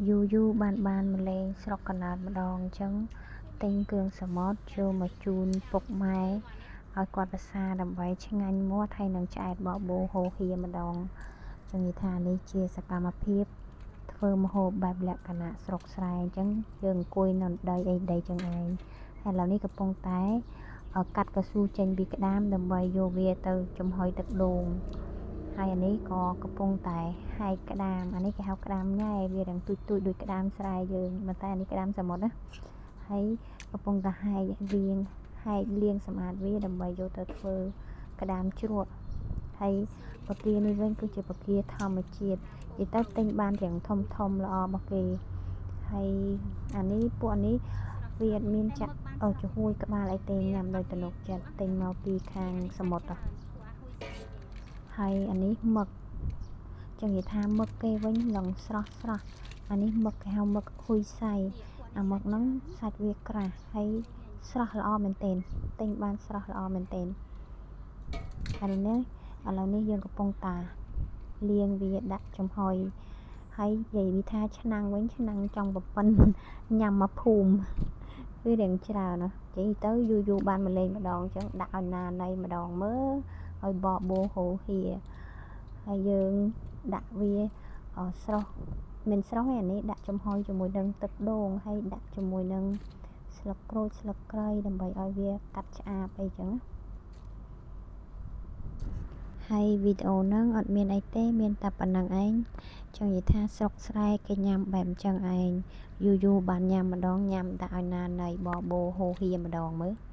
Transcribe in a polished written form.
យូរបានម្លេងស្រុកកណ្ដាលម្ដងអញ្ចឹងទិញគ្រឿងសមុទ្រចូលមកជូនពុកម៉ែឲ្យគាត់ប្រសាដើម្បីឆ្ងាញ់មាត់ហើយនឹងឆ្អែតបបោហូហៀម្ដងចឹងនិយាយថានេះជាសកម្មភាពធ្វើម្ហូបបែបលក្ខណៈស្រុកស្រែអញ្ចឹងយើងអង្គុយនៅដីចឹងឯងហើយឥឡូវនេះកំពុងតែកាត់កៅស៊ូចេញពីក្តាមដើម្បីយកវាទៅចំហុយទឹកដូងហើយអានេះក៏កំពុងតែហែកក្តាមអានេះគេហៅក្តាមញ៉ែវានឹងទូចដូចក្តាមស្រែយើងប៉ុន្តែអានេះក្តាមសមុទ្រណាហើយកំពុងតែហែកលាងសម្អាតវាដើម្បីយកទៅធ្វើក្តាមជ្រក់ហើយបកានេះវិញគឺជាបកាធម្មជាតិនិយាយទៅទិញបានទាំងធំល្អរបស់គេហើយពួកនេះវាអត់មានចាក់ចំហួយក្បាលអីទេញ៉ាំដោយទំនុកចិត្តទិញមកពីខាងសមុទ្រហើយអានេះមឹកចឹងនិយាយថាមឹកគេវិញឡងស្រស់អានេះមឹកគេហៅមឹកហ៊ុយសៃអាមឹកហ្នឹងសាច់វាក្រាស់ហើយស្រស់ល្អមែនទែនទិញបានស្រស់ល្អមែនទែនហើយនេះឥឡូវនេះយើងកំពុងតាលាងវាដាក់ចំហុយហើយនិយាយវាថាឆ្នាំងវិញឆ្នាំងចង់ប្រពន្ធញ៉ាំមកភូមិវារៀងច្រើនណានិយាយទៅយូរបានមកលេងម្ដងចឹងដាក់ឲ្យណាណីម្ដងមើលឲ្យបបោហូហៀហើយយើងដាក់វាស្រស់មិនស្រស់ទេអានេះដាក់ចំហុយជាមួយនឹងទឹកដូងហើយដាក់ជាមួយនឹងស្លឹកក្រូចស្លឹកគ្រៃដើម្បីឲ្យវាកាត់ឆ្អាបអីចឹងហើយវីដេអូហ្នឹងអត់មានអីទេមានតែប៉ុណ្្នឹងឯងចឹងនិយាយថាស្រុកស្រែគេញ៉ាំបែបអញ្ចឹងឯងយូរបានញ៉ាំម្ដងញ៉ាំដាក់ឲ្យណាណីបបោហូហៀម្ដងមើល